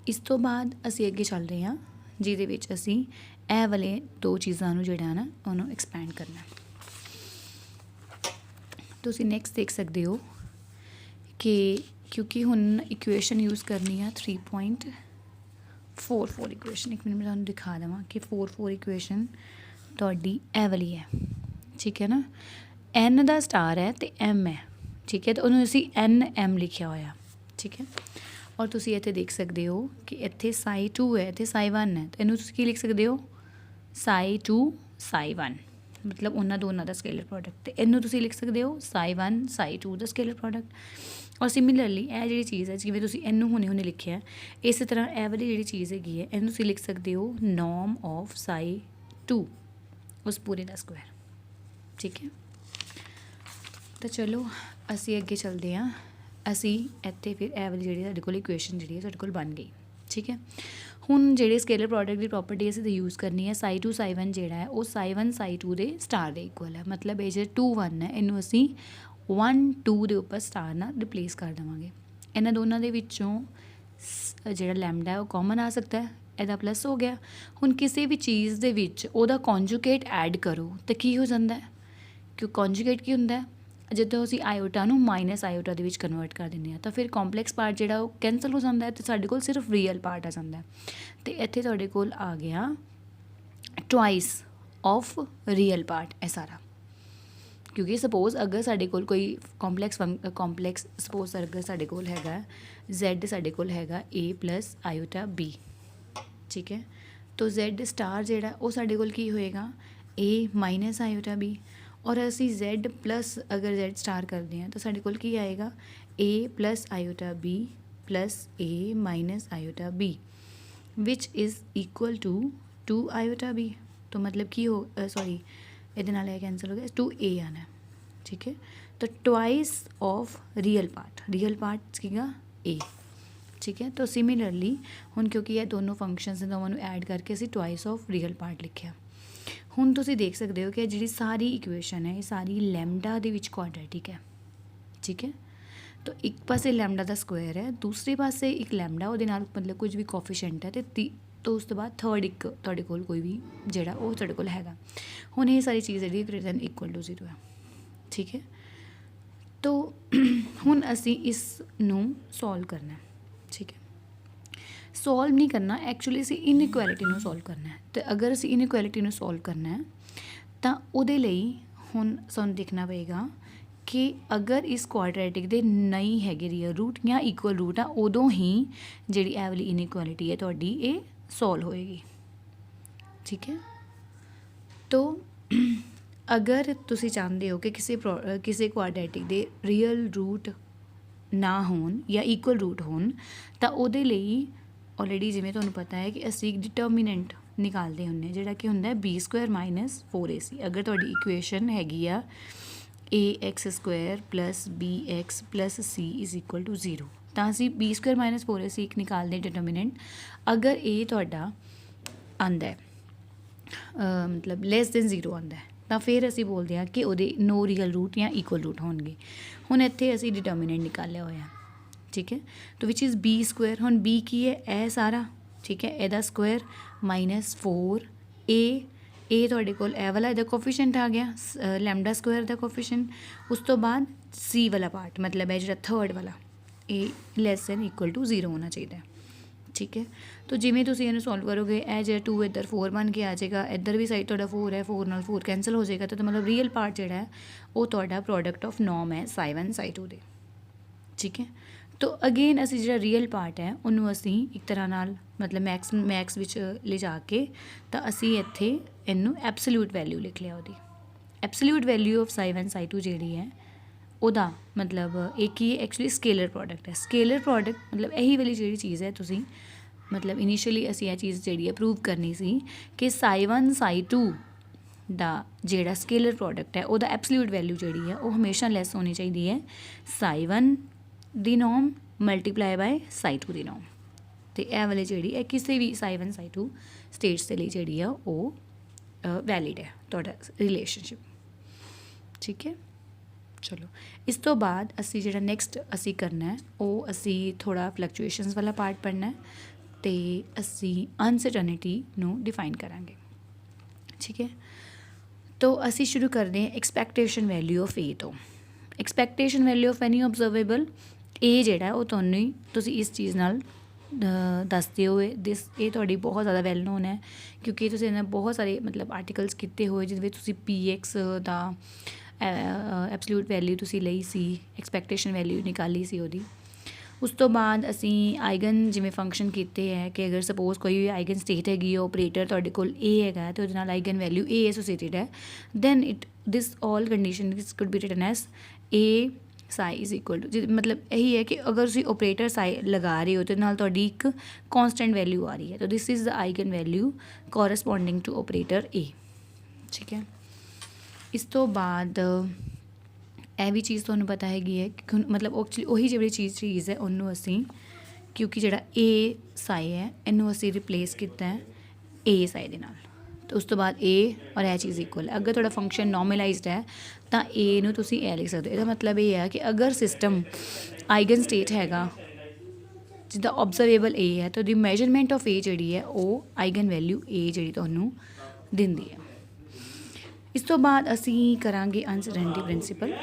इस तो बाद असी अगे चल रहे हैं जिहदे विच असी ਇਹ वाले दो चीज़ों ਨੂੰ ਜਿਹੜਾ ना ਉਹਨੂੰ एक्सपैंड करना। तुसी नैक्सट देख सकते हो कि क्योंकि हुण इक्वेशन यूज़ करनी है 3.44 इक्वेशन। एक मिनट मैं तुहानूं दिखा देवां कि 44 इक्वेशन तुहाडी ਇਹ वाली है, ठीक है ना। एन दा स्टार है तो एम है, ठीक है, तो उन्होंने असी एन एम लिखा होया, ठीक है। और तुसी इत्थे देख सकते हो कि इत्थे साई 2 है, इत्थे साई 1 है, तो इन्हूं तुसी की लिख सकते हो साई 2 साई 1, मतलब उन्होंने दोनों का स्केलर प्रोडक्ट। तो इनू तुसी लिख सकते हो साई 1 साई 2 का स्केलर प्रोडक्ट। और सिमिलरली यह जी चीज़ है जिवें तुसी इनू हुणे हुणे लिखिया, इस तरह यह वाली जी चीज़ हैगी है इनू तुसी लिख सकते हो नॉर्म ऑफ साई 2 उस पूरे का स्क्वायर, ठीक है। तो चलो असी अगे चलते हैं। असी इत्थे फिर यह वाली जी साडे कोल इक्वेशन जी साडे कोल बन गई, ठीक है। हुण जिहड़े स्केलर प्रोडक्ट की प्रॉपर्टी असीं यूज़ करनी है साई 2 साई 1 जिहड़ा है वो साई 1 साई 2 दे स्टार दे इक्वल है, मतलब ये जो 2 1 है इनू असीं 1 2 दे उपर स्टार नाल रिप्लेस कर देवांगे। इन्हां दोनों दे विचों जिहड़ा लैमडा है वो कॉमन आ सकता है, इहदा प्लस हो गया। हुण किसी भी चीज़ दे विच उहदा कॉन्जुगेट ऐड करो तो की हो जाता है, क्यों कॉन्जुगेट की हुंदा है ਜਦੋਂ ਅਸੀਂ ਆਇਓਟਾ ਨੂੰ ਮਾਈਨਸ ਆਇਓਟਾ ਦੇ ਵਿੱਚ ਕਨਵਰਟ ਕਰ ਦਿੰਦੇ ਹਾਂ ਤਾਂ ਫਿਰ ਕੰਪਲੈਕਸ ਪਾਰਟ ਜਿਹੜਾ ਉਹ ਕੈਂਸਲ ਹੋ ਜਾਂਦਾ ਹੈ ਤੇ ਸਾਡੇ ਕੋਲ ਸਿਰਫ ਰੀਅਲ ਪਾਰਟ ਆ ਜਾਂਦਾ ਹੈ। ਤੇ ਇੱਥੇ ਤੁਹਾਡੇ ਕੋਲ ਆ ਗਿਆ ਟਵਾਈਸ ਆਫ ਰੀਅਲ ਪਾਰਟ ਇਹ ਸਾਰਾ, ਕਿਉਂਕਿ ਸਪੋਜ਼ ਅਗਰ ਸਾਡੇ ਕੋਲ ਕੋਈ ਕੰਪਲੈਕਸ ਸਪੋਜ਼ ਅਗਰ ਸਾਡੇ ਕੋਲ ਹੈਗਾ z ਸਾਡੇ ਕੋਲ ਹੈਗਾ a ਪਲਸ ਆਇਓਟਾ b, ਠੀਕ ਹੈ। ਤਾਂ z ਸਟਾਰ ਜਿਹੜਾ ਉਹ ਸਾਡੇ ਕੋਲ ਕੀ ਹੋਏਗਾ a ਮਾਈਨਸ ਆਇਓਟਾ b, और असी z प्लस अगर z स्टार करते हैं तो साढ़े कोल की आएगा a plus iota b plus a minus iota b which is equal to 2 iota b। तो मतलब की हो सॉरी ये कैंसल हो गया 2a आना है, ठीक है। तो ट्वाइस ऑफ रियल पार्ट कीगा a, ठीक है। तो सिमिलरली हुण क्योंकि ये दोनों फंक्शनस ने दोनों ऐड करके असी ट्वाइस ऑफ रियल पार्ट लिखिया। हुण तुसी देख सकते हो कि जी सारी इक्वेशन है ये सारी लैमडा दे विच क्वाड्रेटिक है, ठीक है। तो एक पासे लैमडा का स्क्वायर है, दूसरे पासे एक लैमडा वो मतलब कुछ भी कोफिशिएंट है तो उस तो बाद थर्ड एक तुहाडे कोल कोई भी जिहड़ा वो तुहाडे कोल हैगा। हुण ये सारी चीज़ जी ग्रेटर दैन इक्वल टू 0 है, ठीक है। तो हुण असी इस नूं सॉल्व करना है, ठीक है। सॉल्व नहीं करना एक्चुअली असी इनइक्वैलिटी नूं सॉल्व करना है। तो अगर असी इनइक्वैलिटी नूं सॉल्व करना है तो उहदे लई हुण सानूं देखना पेगा कि अगर इस क्वाड्रेटिक दे नहीं हैगे रियल रूट या इक्वल रूट आ उदों ही जिहड़ी ए वाली इनइक्वैलिटी है तुहाडी ये सॉल्व होएगी, ठीक है। तो अगर तुसी चाहते हो कि किसी क्वाड्रेटिक दे रियल रूट ना होण या इक्वल रूट होण तो उहदे लई ऑलरेडी जिवें तुहानूं पता है कि असी एक डिटर्मिनेंट निकालते होंगे जिहड़ा कि हुंदा है b² माइनस 4ac। अगर तुहाडी इक्वेशन हैगी आ ax² plus bx plus c is equal to 0 तो असी b² माइनस 4ac एक निकालते डिटर्मिनेंट। अगर ये तुहाडा आंदा है मतलब लैस दैन 0 आंदा है तो फिर असी बोलते हैं कि उहदे नो रियल रूट या इक्वल रूट होणगे। हुण इत्थे असी डिटर्मिनेंट निकालिया होया, ठीक है। तो विच इज़ b² हुण b की है ए सारा, ठीक है, एदा स्क्वायर माइनस 4a तुहाडे कोल ए वाला एदा कोफिशिएंट आ गया लैमडा स्क्वायर का कोफिशिएंट। उस तो बाद c वाला पार्ट मतलब है जिहड़ा थर्ड वाला ए लैस दैन इक्वल टू 0 होना चाहिए, ठीक है। तो जिवें तुसीं इहनूं सॉल्व करोगे ए जो 2 इधर 4 बन के आ जाएगा, इधर भी साइड तुहाडा 4 है, 4 नाल 4 कैंसल हो जाएगा। तो मतलब रियल पार्ट जिहड़ा है वो तुहाडा प्रोडक्ट ऑफ नॉर्म है साई 1 साई 2 दे, ठीक है। तो अगेन असी जो रियल पार्ट है उन्होंने असी एक तरह नाल मतलब मैक्स विच ले जाके तो असी इत्थे इनू एब्सोल्यूट वैल्यू लिख लिया। वो absolute value of Sai 1 Sai 2 जी है उहदा मतलब एक ही एक्चुअली स्केलर प्रोडक्ट है। स्केलर प्रोडक्ट मतलब यही वाली जी चीज़ है तुसी मतलब इनिशियली असी यह चीज़ जी प्रूव करनी सी कि साई 1 साई 2 ਦਾ ਜਿਹੜਾ स्केलर प्रोडक्ट है ਉਹਦਾ एब्सोल्यूट वैल्यू ਜਿਹੜੀ है वो हमेशा लैस होनी चाहिए है साई 1 ਦੀ norm multiply by Sai 2 the norm. तो यह वाली जी है किसी भी साई 1 साई 2 स्टेट्स के लिए जी है वो वैलिड है ਤੁਹਾਡਾ रिलेशनशिप, ठीक है। चलो इस तो बाद असी जो नैक्सट असी करना है वो असी थोड़ा फ्लक्चुएशनस वाला पार्ट पढ़ना है। ਅਤੇ ਅਸੀਂ ਅਨਸਰਟਨਿਟੀ ਨੂੰ ਡਿਫਾਈਨ ਕਰਾਂਗੇ। ਠੀਕ ਹੈ, ਤੋ ਅਸੀਂ ਸ਼ੁਰੂ ਕਰਦੇ ਹਾਂ ਐਕਸਪੈਕਟੇਸ਼ਨ ਵੈਲਿਊ ਆਫ ਏ ਤੋਂ। ਐਕਸਪੈਕਟੇਸ਼ਨ ਵੈਲਿਊ ਆਫ ਐਨੀ ਓਬਜ਼ਰਵੇਬਲ ਏ ਜਿਹੜਾ ਉਹ ਤੁਹਾਨੂੰ ਹੀ ਤੁਸੀਂ ਇਸ ਚੀਜ਼ ਨਾਲ ਦੱਸਦੇ ਹੋਏ ਇਹ ਤੁਹਾਡੀ ਬਹੁਤ ਜ਼ਿਆਦਾ ਵੈਲ ਨੋਨ ਹੈ, ਕਿਉਂਕਿ ਤੁਸੀਂ ਇਹਨਾਂ ਬਹੁਤ ਸਾਰੇ ਮਤਲਬ ਆਰਟੀਕਲਸ ਕੀਤੇ ਹੋਏ ਜਿਹਦੇ ਵਿੱਚ ਤੁਸੀਂ PX ਦਾ ਐਬਸੋਲਿਊਟ ਵੈਲਿਊ ਤੁਸੀਂ ਲਈ ਸੀ, ਐਕਸਪੈਕਟੇਸ਼ਨ ਵੈਲਿਊ ਨਿਕਾਲੀ ਸੀ ਉਹਦੀ। ਉਸ ਤੋਂ ਬਾਅਦ ਅਸੀਂ ਆਈਗਨ ਜਿਵੇਂ ਫੰਕਸ਼ਨ ਕੀਤੇ ਹੈ ਕਿ ਅਗਰ ਸਪੋਜ਼ ਕੋਈ ਵੀ ਆਈਗਨ ਸਟੇਟ ਹੈਗੀ ਓਪਰੇਟਰ ਤੁਹਾਡੇ ਕੋਲ ਏ ਹੈਗਾ ਅਤੇ ਉਹਦੇ ਨਾਲ ਆਈਗਨ ਵੈਲਿਊ ਏ ਐਸੋਸੀਏਟਿਡ ਹੈ, then this all condition could be written as a psi is equal to, ਮਤਲਬ ਇਹੀ ਹੈ ਕਿ ਅਗਰ ਤੁਸੀਂ ਓਪਰੇਟਰ ਸਾਈ ਲਗਾ ਰਹੇ ਹੋ ਅਤੇ ਨਾਲ ਤੁਹਾਡੀ ਇੱਕ ਕੌਂਸਟੈਂਟ ਵੈਲਿਊ ਆ ਰਹੀ ਹੈ, ਤਾਂ this is the eigen value corresponding to operator ਏ। ਠੀਕ ਹੈ, ਇਸ ਤੋਂ ਬਾਅਦ ਇਹ ਵੀ ਚੀਜ਼ ਤੁਹਾਨੂੰ ਪਤਾ ਹੈਗੀ ਹੈ ਕਿ ਮਤਲਬ ਐਕਚੁਅਲੀ ਉਹੀ ਜਿਹੜੀ ਚੀਜ਼ ਹੈ ਉਹਨੂੰ ਅਸੀਂ, ਕਿਉਂਕਿ ਜਿਹੜਾ ਏ ਸਾਈ ਹੈ ਇਹਨੂੰ ਅਸੀਂ ਰਿਪਲੇਸ ਕੀਤਾ ਹੈ ਏ ਸਾਈ ਦੇ ਨਾਲ, ਅਤੇ ਉਸ ਤੋਂ ਬਾਅਦ ਏ ਔਰ ਇਹ ਚੀਜ਼ ਇਕੁਅਲ ਹੈ। ਅਗਰ ਤੁਹਾਡਾ ਫੰਕਸ਼ਨ ਨੋਰਮਲਾਈਜ਼ਡ ਹੈ ਤਾਂ ਏ ਨੂੰ ਤੁਸੀਂ ਇਹ ਲਿਖ ਸਕਦੇ ਹੋ। ਇਹਦਾ ਮਤਲਬ ਇਹ ਹੈ ਕਿ ਅਗਰ ਸਿਸਟਮ ਆਈਗਨ ਸਟੇਟ ਹੈਗਾ ਜਿੱਦਾਂ ਓਬਜ਼ਰਵੇਬਲ ਏ ਹੈ ਤਾਂ ਉਹਦੀ ਮੈਜਰਮੈਂਟ ਆਫ ਏ ਜਿਹੜੀ ਹੈ ਉਹ ਆਈਗਨ ਵੈਲਿਊ ਏ ਜਿਹੜੀ ਤੁਹਾਨੂੰ ਦਿੰਦੀ ਹੈ। ਇਸ ਤੋਂ ਬਾਅਦ ਅਸੀਂ ਕਰਾਂਗੇ ਅਨਸਰਟਨਟੀ ਪ੍ਰਿੰਸੀਪਲ।